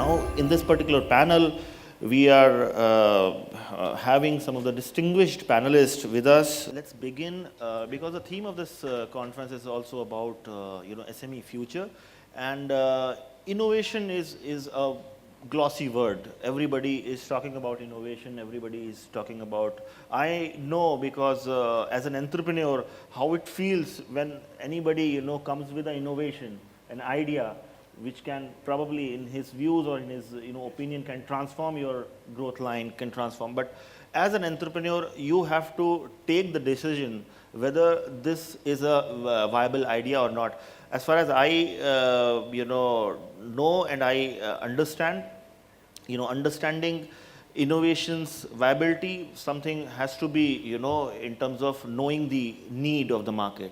Now, in this particular panel, we are having some of the distinguished panelists with us. Let's begin because the theme of this conference is also about SME future, and innovation is a glossy word. Everybody is talking about innovation. Everybody is talking about. I know because as an entrepreneur, how it feels when anybody comes with an innovation, an idea, which can probably in his views or in his opinion can transform your growth line, can transform. But as an entrepreneur, you have to take the decision whether this is a viable idea or not. As far as I know and I understand, understanding innovation's viability, something has to be in terms of knowing the need of the market.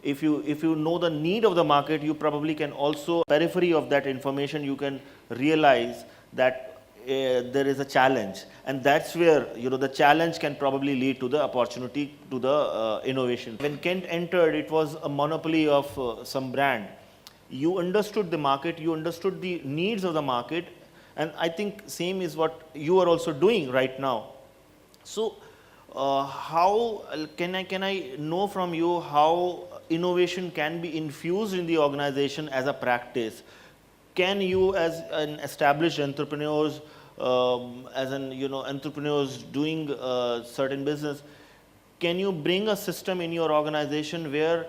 If you know the need of the market, you probably can also, periphery of that information, you can realize that there is a challenge, and that's where the challenge can probably lead to the opportunity, to the innovation. When Kent entered, it was a monopoly of some brand. You understood the market, you understood the needs of the market, and I think same is what you are also doing right now. So how can I know from you how innovation can be infused in the organization as a practice? Can you, as an established entrepreneurs, entrepreneurs doing certain business, can you bring a system in your organization where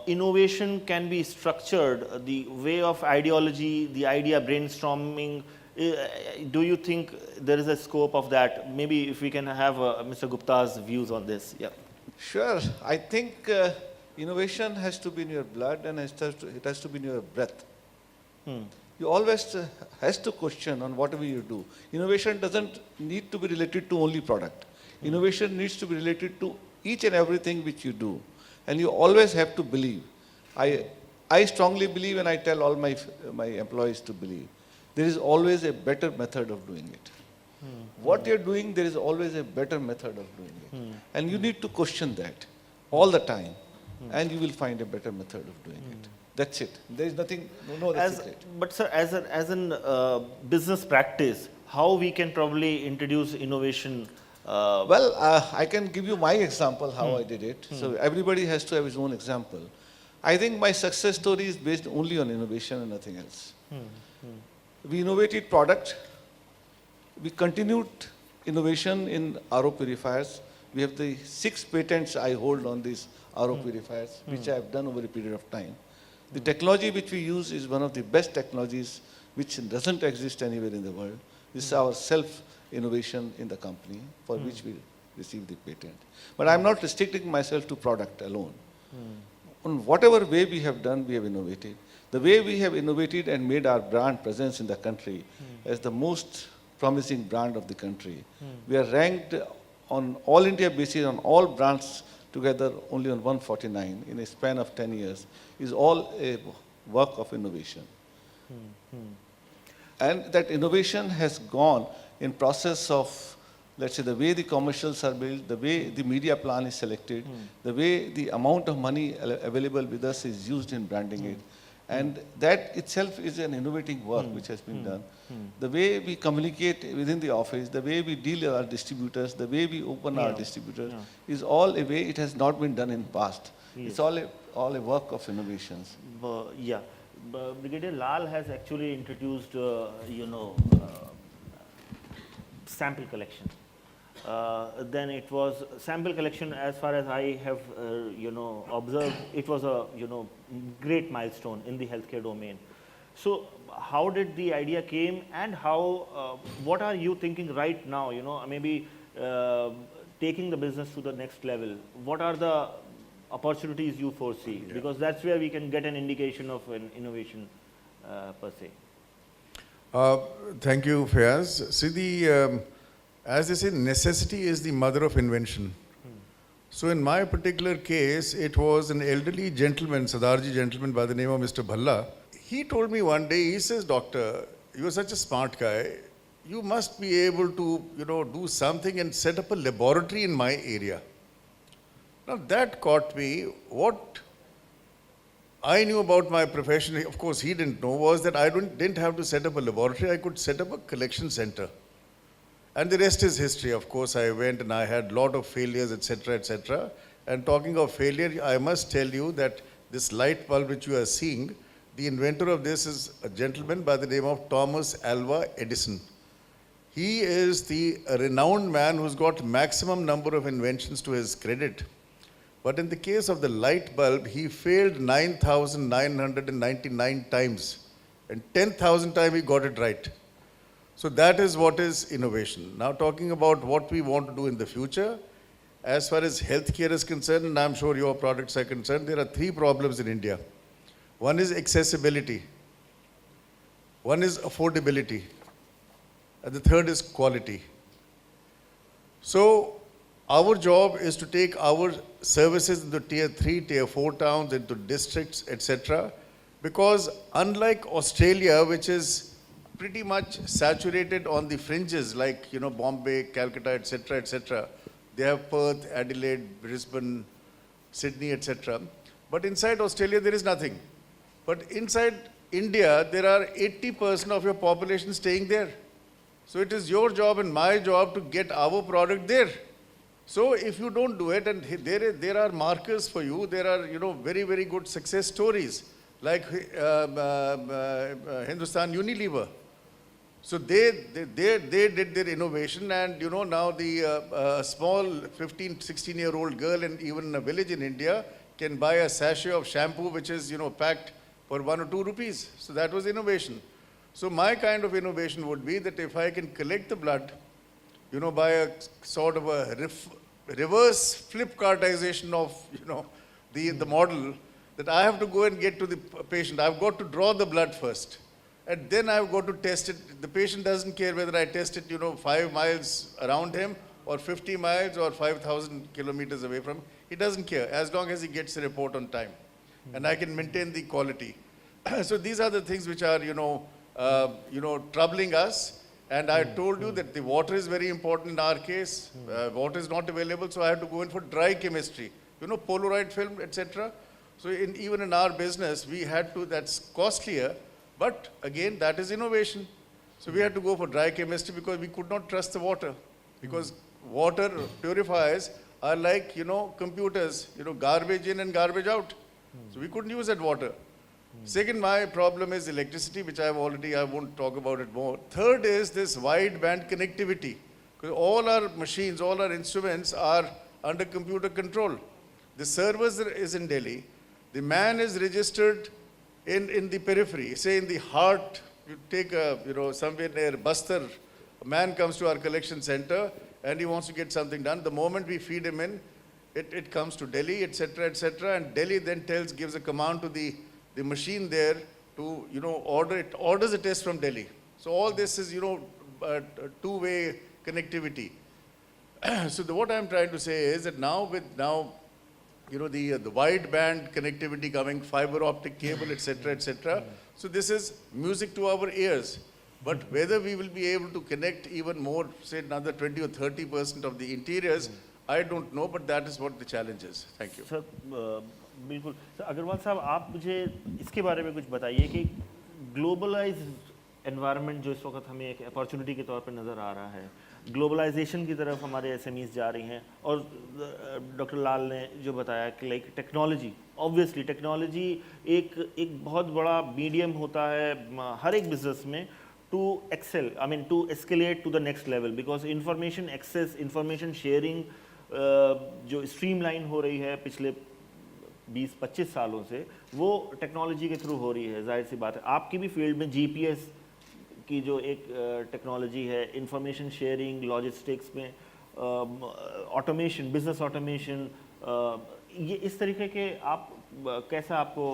innovation can be structured, the way of ideology, the idea brainstorming? Do you think there is a scope of that? Maybe if we can have Mr. Gupta's views on this. Yeah. Sure. I think innovation has to be in your blood, and it has to be in your breath. You always has to question on whatever you do. Innovation doesn't need to be related to only product. Innovation needs to be related to each and everything which you do. And you always have to believe. I strongly believe, and I tell all my employees to believe, there is always a better method of doing it. What you're doing, there is always a better method of doing it. And you need to question that all the time. And you will find a better method of doing it. That's it. There is nothing, no other secret. But sir, as an business practice, how we can probably introduce innovation? I can give you my example, how I did it. So everybody has to have his own example. I think my success story is based only on innovation and nothing else. We innovated product. We continued innovation in RO purifiers. We have the 6 patents I hold on these RO purifiers, which I have done over a period of time. The technology which we use is one of the best technologies which doesn't exist anywhere in the world. This is our self-innovation in the company for which we received the patent. But I'm not restricting myself to product alone. On whatever way we have done, we have innovated. The way we have innovated and made our brand presence in the country as the most promising brand of the country. We are ranked on all India basis on all brands together only on 149 in a span of 10 years is all a work of innovation. And that innovation has gone in process of, let's say, the way the commercials are built, the way the media plan is selected, the way the amount of money available with us is used in branding it. And that itself is an innovating work which has been done. The way we communicate within the office, the way we deal with our distributors, the way we open our distributors is all a way it has not been done in past. It's all a work of innovations. Brigadier Lal has actually introduced, sample collection. Then it was sample collection, as far as I have observed, it was a great milestone in the healthcare domain. So how did the idea came, and how what are you thinking right now, maybe taking the business to the next level? What are the opportunities you foresee? Because that's where we can get an indication of an innovation per se. Thank you, Faiz. See, as they say, necessity is the mother of invention. So in my particular case, it was an elderly gentleman, Sadarji gentleman by the name of Mr. Bhalla. He told me one day, he says, "Doctor, you are such a smart guy. You must be able to, do something and set up a laboratory in my area." Now that caught me. What I knew about my profession, of course he didn't know, was that I didn't have to set up a laboratory, I could set up a collection center. And the rest is history. Of course, I went and I had a lot of failures, etc., etc. And talking of failure, I must tell you that this light bulb which you are seeing, the inventor of this is a gentleman by the name of Thomas Alva Edison. He is the renowned man who's got maximum number of inventions to his credit. But in the case of the light bulb, he failed 9,999 times. And 10,000 times he got it right. So that is what is innovation. Now talking about what we want to do in the future, as far as healthcare is concerned, and I'm sure your products are concerned, there are 3 problems in India. One is accessibility. One is affordability. And the third is quality. So our job is to take our services into tier 3, tier 4 towns, into districts, etc. Because unlike Australia, which is pretty much saturated on the fringes like, Bombay, Calcutta, etc., etc. They have Perth, Adelaide, Brisbane, Sydney, etc. But inside Australia, there is nothing. But inside India, there are 80% of your population staying there. So it is your job and my job to get our product there. So if you don't do it, and there are markers for you, there are, very, very good success stories like Hindustan Unilever. So they did their innovation, and now the small 15, 16-year-old girl and even in a village in India can buy a sachet of shampoo which is packed for 1 or 2 rupees. So that was innovation. So my kind of innovation would be that if I can collect the blood, by a sort of a reverse Flipkartization of the model, that I have to go and get to the patient. I've got to draw the blood first. And then I've got to test it. The patient doesn't care whether I test it, 5 miles around him or 50 miles or 5,000 kilometers away from him. He doesn't care as long as he gets the report on time. And I can maintain the quality. So these are the things which are, troubling us. And I told you that the water is very important in our case. Water is not available, so I have to go in for dry chemistry. Polaroid film, etc. So even in our business, we had to, that's costlier. But again, that is innovation. So we had to go for dry chemistry because we could not trust the water. Because water purifiers are like, computers, garbage in and garbage out. So we couldn't use that water. Second, my problem is electricity, which I won't talk about it more. Third is this wide band connectivity. Because all our machines, all our instruments are under computer control. The server is in Delhi. The man is registered in the periphery, say in the heart. You take somewhere near Bastar, a man comes to our collection center and he wants to get something done. The moment we feed him in, it comes to Delhi, etc., etc. And Delhi then gives a command to the machine there to, orders a test from Delhi. So all this is, two-way connectivity. So what I'm trying to say is that the wide band connectivity coming, fiber optic cable, etc., etc. So this is music to our ears. But whether we will be able to connect even more, say another 20 or 30% of the interiors, I don't know, but that is what the challenge is. Thank you. Sir, बिल्कुल. Sir Agarwal साहब, आप मुझे इसके बारे में कुछ बताइए कि ग्लोबलाइज्ड एनवायरनमेंट जो इस वक्त हमें एक अपॉर्चुनिटी के तौर पर नज़र आ रहा है, ग्लोबलाइजेशन की तरफ हमारे SMEs जा रही हैं, और डॉक्टर लाल ने जो बताया कि लाइक टेक्नोलॉजी, ऑब्वियसली टेक्नोलॉजी एक बहुत बड़ा मीडियम होता है हर एक बिजनेस में to excel, to escalate to the next level, because information access, information sharing जो स्ट्रीमलाइन हो रही है पिछले 20-25 सालों से, वो टेक्नोलॉजी के थ्रू हो रही है. जाहिर सी बात है आपकी भी फील्ड में GPS की जो एक टेक्नोलॉजी है, इंफॉर्मेशन शेयरिंग, लॉजिस्टिक्स में ऑटोमेशन, बिजनेस ऑटोमेशन, ये इस तरीके के आप कैसा आपको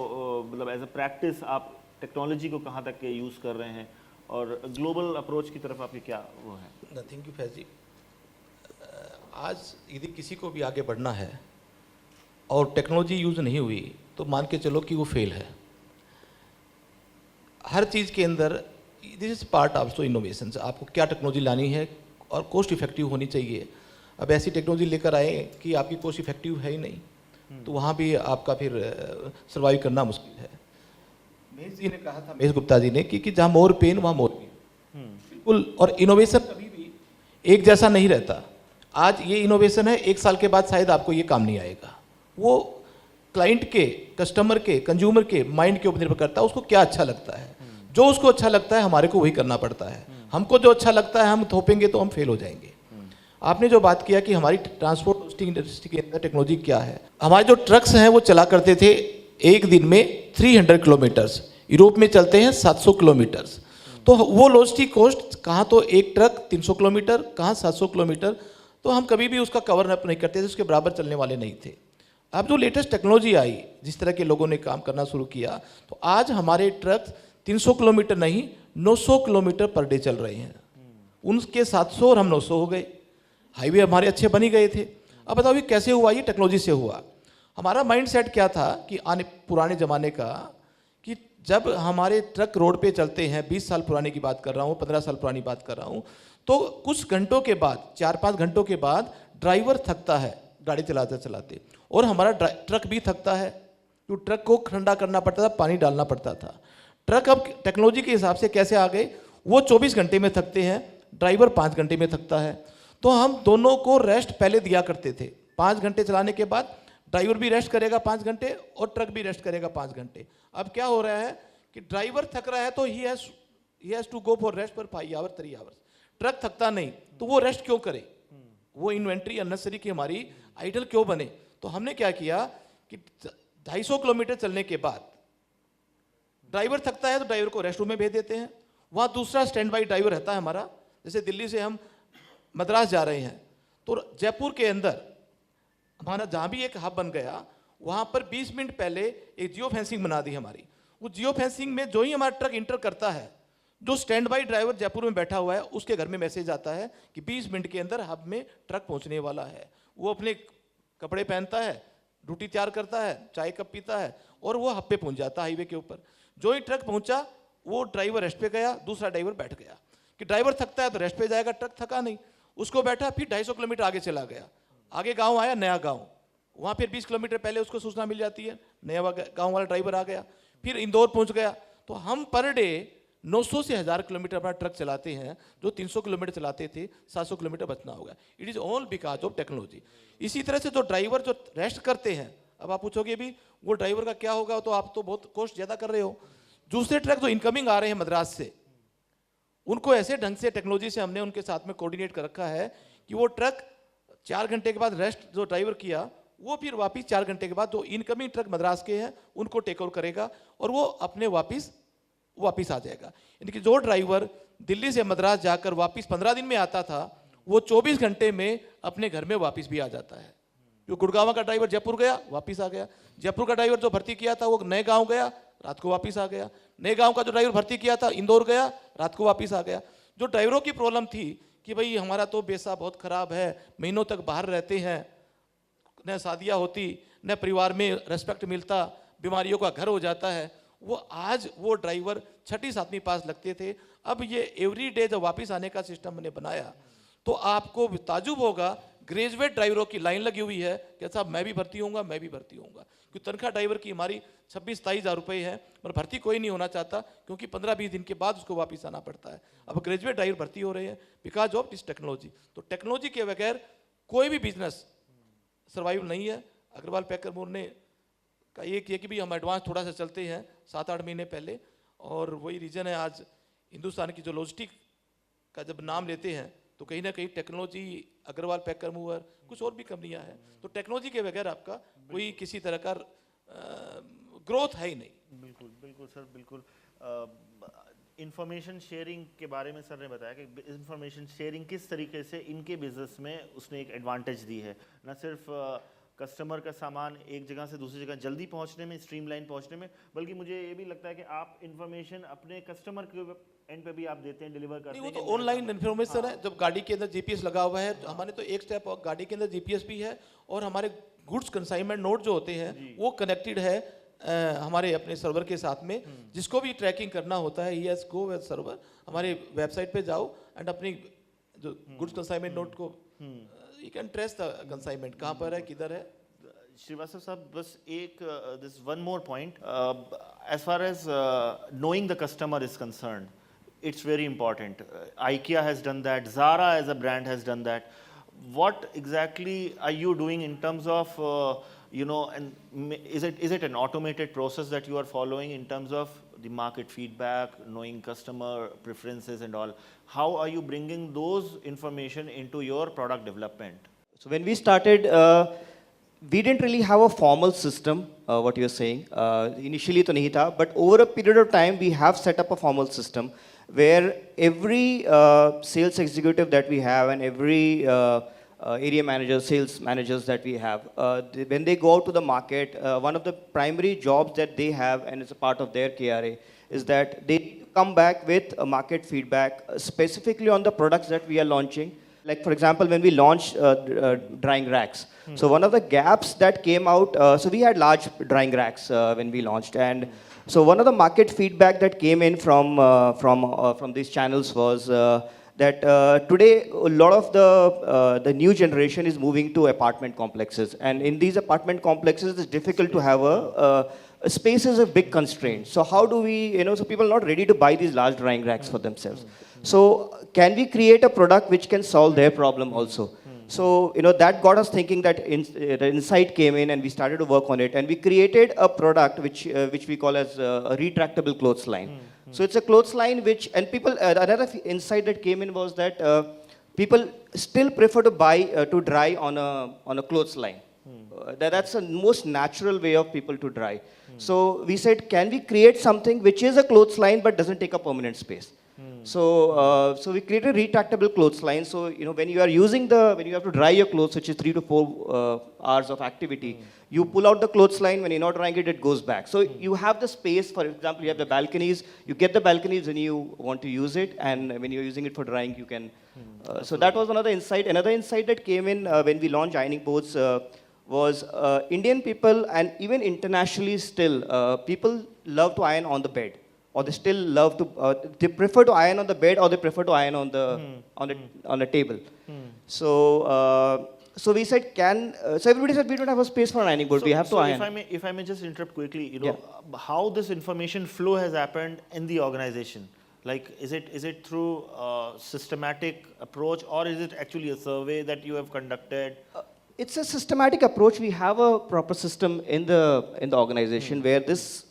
मतलब एज अ प्रैक्टिस आप टेक्नोलॉजी को कहाँ तक के यूज़ कर रहे हैं और ग्लोबल अप्रोच की तरफ आपकी क्या वो है? थैंक यू फैज जी. आज यदि किसी को भी आगे बढ़ना है और टेक्नोलॉजी यूज़ नहीं हुई तो मान के चलो कि वो फेल है. हर चीज़ के अंदर this is part of innovation. आपको क्या टेक्नोलॉजी लानी है और कॉस्ट इफेक्टिव होनी चाहिए. अब ऐसी टेक्नोलॉजी लेकर आए कि आपकी कॉस्ट इफेक्टिव है ही नहीं, तो वहाँ भी आपका फिर सर्वाइव करना मुश्किल है। महेश जी ने कहा था, महेश गुप्ता जी ने कि जहाँ मोर पेन वहाँ मोर पेन, बिल्कुल। और इनोवेशन कभी भी एक जैसा नहीं रहता। आज ये इनोवेशन है, 1 साल के बाद शायद आपको ये काम नहीं आएगा। वो क्लाइंट के, कस्टमर के, कंज्यूमर के माइंड के ऊपर निर्भर करता है, उसको क्या अच्छा लगता है। जो उसको अच्छा लगता है हमारे को वही करना पड़ता है। हमको जो अच्छा लगता है हम थोपेंगे तो हम फेल हो जाएंगे। आपने जो बात किया कि हमारी ट्रांसपोर्ट लोजिस्टिक इंडस्ट्री के अंदर टेक्नोलॉजी क्या है, हमारे जो ट्रक्स हैं वो चला करते थे एक दिन में 300 किलोमीटर्स, यूरोप में चलते हैं 700 किलोमीटर्स। तो वो लॉजिस्टिक कॉस्ट कहाँ तो एक ट्रक 300 किलोमीटर, कहाँ 700 किलोमीटर, तो हम कभी भी उसका कवर अप नहीं करते थे, उसके बराबर चलने वाले नहीं थे। अब जो लेटेस्ट टेक्नोलॉजी आई, जिस तरह के लोगों ने काम करना शुरू किया, तो आज हमारे ट्रक 300 किलोमीटर नहीं 900 किलोमीटर पर डे चल रहे हैं। उनके 700 और हम 900 हो गए। हाईवे हमारे अच्छे बन ही गए थे। अब बताओ ये कैसे हुआ? ये टेक्नोलॉजी से हुआ। हमारा माइंड सेट क्या था कि आने पुराने ज़माने का, कि जब हमारे ट्रक रोड पे चलते हैं, 20 साल पुराने की बात कर रहा हूँ, 15 साल पुरानी बात कर रहा हूँ, तो कुछ घंटों के बाद, 4-5 घंटों के बाद ड्राइवर थकता है गाड़ी चलाते चलाते, और हमारा ट्रक भी थकता है। तो ट्रक को ठंडा करना पड़ता था, पानी डालना पड़ता था। ट्रक अब टेक्नोलॉजी के हिसाब से कैसे आ गए, वो 24 घंटे में थकते हैं, ड्राइवर 5 घंटे में थकता है। तो हम दोनों को रेस्ट पहले दिया करते थे। 5 घंटे चलाने के बाद ड्राइवर भी रेस्ट करेगा 5 घंटे और ट्रक भी रेस्ट करेगा 5 घंटे। अब क्या हो रहा है कि ड्राइवर थक रहा है तो ही has to go for rest for 5 hours 3 hours. Truck थकता नहीं तो वो रेस्ट क्यों करे, वो इन्वेंट्री अननेसेसरी की हमारी आइडल क्यों बने। तो हमने क्या किया कि 250 किलोमीटर चलने के बाद ड्राइवर थकता है तो ड्राइवर को रेस्ट रूम में भेज देते हैं। वहाँ दूसरा स्टैंड बाई ड्राइवर रहता है हमारा। जैसे दिल्ली से हम मद्रास जा रहे हैं तो जयपुर के अंदर हमारा जहाँ भी एक हब बन गया, वहाँ पर 20 मिनट पहले एक जियो फेंसिंग बना दी हमारी। वो जियो फेंसिंग में जो ही हमारा ट्रक इंटर करता है, जो स्टैंड बाई ड्राइवर जयपुर में बैठा हुआ है उसके घर में मैसेज आता है कि 20 मिनट के अंदर हब में ट्रक पहुँचने वाला है। वो अपने कपड़े पहनता है, ड्यूटी तैयार करता है, चाय कप पीता है और वो हब पे पहुँच जाता है हाईवे के ऊपर। जो ही ट्रक पहुँचा वो ड्राइवर रेस्ट पे गया, दूसरा ड्राइवर बैठ गया कि ड्राइवर थकता है तो रेस्ट पे जाएगा, ट्रक थका नहीं, उसको बैठा, फिर 250 किलोमीटर आगे चला गया। आगे गांव आया, नया गांव, वहाँ फिर 20 किलोमीटर पहले उसको सूचना मिल जाती है, नया गांव वाला ड्राइवर आ गया, फिर इंदौर पहुँच गया। तो हम पर डे 900 से 1000 किलोमीटर अपना ट्रक चलाते हैं, जो 300 किलोमीटर चलाते थे 700 किलोमीटर बचना होगा। It is all because of technology. इसी तरह से जो ड्राइवर जो रेस्ट करते हैं, अब आप पूछोगे भी वो ड्राइवर का क्या होगा, तो आप तो बहुत कॉस्ट ज़्यादा कर रहे हो। दूसरे ट्रक जो इनकमिंग आ रहे हैं मद्रास से, उनको ऐसे ढंग से टेक्नोलॉजी से हमने उनके साथ में कोऑर्डिनेट कर रखा है कि वो ट्रक 4 घंटे के बाद रेस्ट जो ड्राइवर किया, वो फिर वापस 4 घंटे के बाद जो इनकमिंग ट्रक मद्रास के हैं उनको टेक ओवर करेगा और वो अपने वापस आ जाएगा। यानी कि जो ड्राइवर दिल्ली से मद्रास जाकर वापस 15 दिन में आता था, वो 24 घंटे में अपने घर में वापस भी आ जाता है। जो गुड़गांव का ड्राइवर जयपुर गया, वापस आ गया। जयपुर का ड्राइवर जो भर्ती किया था वो नए गाँव गया, रात को वापस आ गया। नए गांव का जो ड्राइवर भर्ती किया था इंदौर गया, रात को वापस आ गया। जो ड्राइवरों की प्रॉब्लम थी कि भाई हमारा तो पैसा बहुत खराब है, महीनों तक बाहर रहते हैं, न शादियाँ होती, न परिवार में रेस्पेक्ट मिलता, बीमारियों का घर हो जाता है, वो आज वो ड्राइवर 6ठी-7वीं पास लगते थे। अब ये एवरी डे जब वापस आने का सिस्टम मैंने बनाया तो आपको ताजुब होगा, ग्रेजुएट ड्राइवरों की लाइन लगी हुई है कि साहब मैं भी भर्ती होऊंगा, मैं भी भर्ती होऊंगा। क्योंकि तनख्वाह ड्राइवर की हमारी 26-27 हज़ार रुपये है, पर भर्ती कोई नहीं होना चाहता क्योंकि 15-20 दिन के बाद उसको वापस आना पड़ता है। अब ग्रेजुएट ड्राइवर भर्ती हो रहे हैं बिकॉज ऑफ दिस टेक्नोलॉजी। तो टेक्नोलॉजी के बगैर कोई भी बिजनेस सर्वाइव नहीं है। अग्रवाल पैकर मूर ने का ये किया कि भी हम एडवांस थोड़ा सा चलते हैं 7-8 महीने पहले, और वही रीज़न है आज हिंदुस्तान की जो लॉजिस्टिक का जब नाम लेते हैं तो कहीं ना कहीं टेक्नोलॉजी, अग्रवाल पैकर मूवर, कुछ और भी कंपनियां हैं। तो टेक्नोलॉजी के बगैर आपका कोई किसी तरह का ग्रोथ है ही नहीं। बिल्कुल बिल्कुल सर, बिल्कुल। इंफॉर्मेशन शेयरिंग के बारे में सर ने बताया कि इंफॉर्मेशन शेयरिंग किस तरीके से इनके बिजनेस में उसने एक एडवांटेज दी है, न सिर्फ कस्टमर का सामान एक जगह से दूसरी जगह जल्दी पहुंचने में, स्ट्रीमलाइन पहुंचने में, बल्कि मुझे ये भी लगता है कि आप इंफॉर्मेशन अपने कस्टमर के एंड पे भी आप देते हैं, डिलीवर करते हैं। वो तो ऑनलाइन इन्फॉर्मेशन है। जब गाड़ी के अंदर जीपीएस लगा हुआ है, हमारे तो एक स्टेप गाड़ी के अंदर जीपीएस भी है, और हमारे गुड्स कंसाइनमेंट नोट जो होते हैं वो कनेक्टेड है हमारे अपने सर्वर के साथ में। जिसको भी ट्रैकिंग करना होता है, यस गो विद सर्वर, हमारे वेबसाइट पे जाओ एंड अपनी जो गुड्स कंसाइनमेंट नोट को you can trace the consignment कहाँ पर है, किधर है। श्रीवास्तव साहब बस एक this one more point. As far as knowing the customer is concerned, it's very important. IKEA has done that. Zara as a brand has done that. What exactly are you doing in terms of and is it an automated process that you are following in terms of the market feedback, knowing customer preferences and all? How are you bringing those information into your product development? So when we started, we didn't really have a formal system, what you're saying. Initially, to nahi tha, but over a period of time, we have set up a formal system where every sales executive that we have and every area managers, sales managers that we have, when they go out to the market, one of the primary jobs that they have, and it's a part of their KRA, is that they come back with a market feedback specifically on the products that we are launching. Like, for example, when we launched drying racks. So one of the gaps that came out, so we had large drying racks when we launched. And so one of the market feedback that came in from these channels was that today a lot of the new generation is moving to apartment complexes. And in these apartment complexes, it's difficult to have space is a big constraint. So how do we, so people are not ready to buy these large drying racks for themselves. So can we create a product which can solve their problem also? So, that got us thinking that the insight came in and we started to work on it. And we created a product which we call as a retractable clothesline. So it's a clothesline which, and people, another insight that came in was that people still prefer to buy, to dry on a clothesline. That's the most natural way of people to dry. So we said, can we create something which is a clothesline but doesn't take up permanent space? So we created a retractable clothesline. So when you are when you have to dry your clothes, which is 3 to 4 hours of activity, you pull out the clothesline. When you're not drying it, it goes back. So you have the space. For example, you have the balconies. You get the balconies when you want to use it, and when you're using it for drying, you can. So that was another insight. Another insight that came in when we launched ironing boards was Indian people, and even internationally still, people love to iron on the bed. Or they still love to, they prefer to iron on the bed, or they prefer to iron on the table. So we said, so everybody said we don't have a space for an ironing board. We have to iron. If I may just interrupt quickly, how this information flow has happened in the organization? Like, is it through a systematic approach, or is it actually a survey that you have conducted? It's a systematic approach. We have a proper system in the organization where this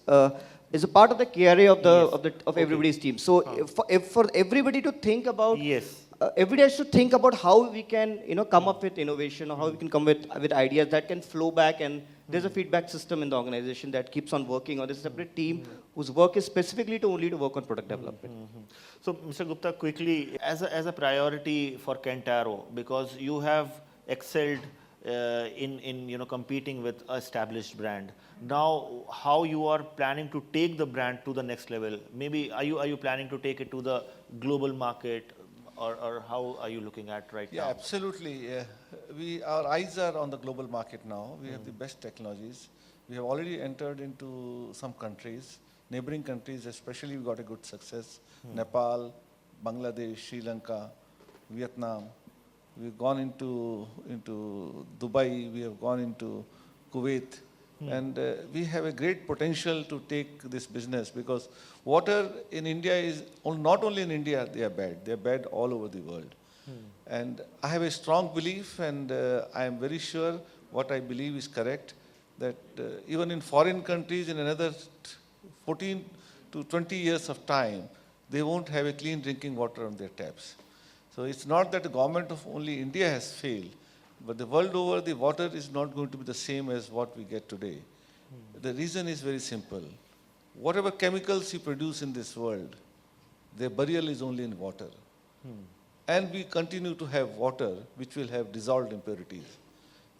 is a part of the KRA of everybody's team. So for everybody to think about, everybody has to think about how we can come up with innovation, or how we can come with ideas that can flow back, and there's a feedback system in the organization that keeps on working on this separate team whose work is specifically only to work on product development. So Mr. Gupta, quickly, as a priority for Kentaro, because you have excelled in competing with established brand. Now, how you are planning to take the brand to the next level? Maybe are you planning to take it to the global market, or how are you looking at right now? Yeah, absolutely. Our eyes are on the global market now. We have the best technologies. We have already entered into some countries, neighboring countries especially. We got a good success. Nepal, Bangladesh, Sri Lanka, Vietnam. We've gone into Dubai, we have gone into Kuwait, and we have a great potential to take this business, because water in India is, not only in India they are bad all over the world. And I have a strong belief, and I am very sure what I believe is correct, that even in foreign countries in another 14 to 20 years of time, they won't have a clean drinking water on their taps. So it's not that the government of only India has failed, but the world over, the water is not going to be the same as what we get today. The reason is very simple. Whatever chemicals you produce in this world, their burial is only in water. And we continue to have water which will have dissolved impurities.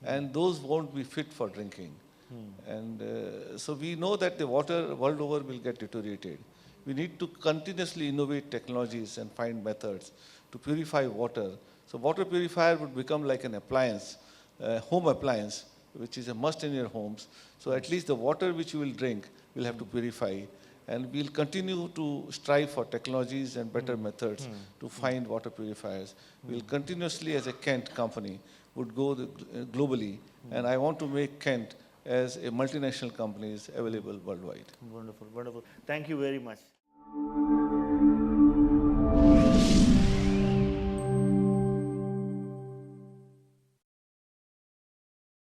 And those won't be fit for drinking. And so we know that the water world over will get deteriorated. We need to continuously innovate technologies and find methods to purify water. So water purifier would become like an appliance, home appliance, which is a must in your homes. So at least the water which you will drink will have to purify. And we'll continue to strive for technologies and better methods to find water purifiers. We'll continuously, as a Kent company, would go globally. And I want to make Kent as a multinational companies available worldwide. Wonderful, wonderful. Thank you very much.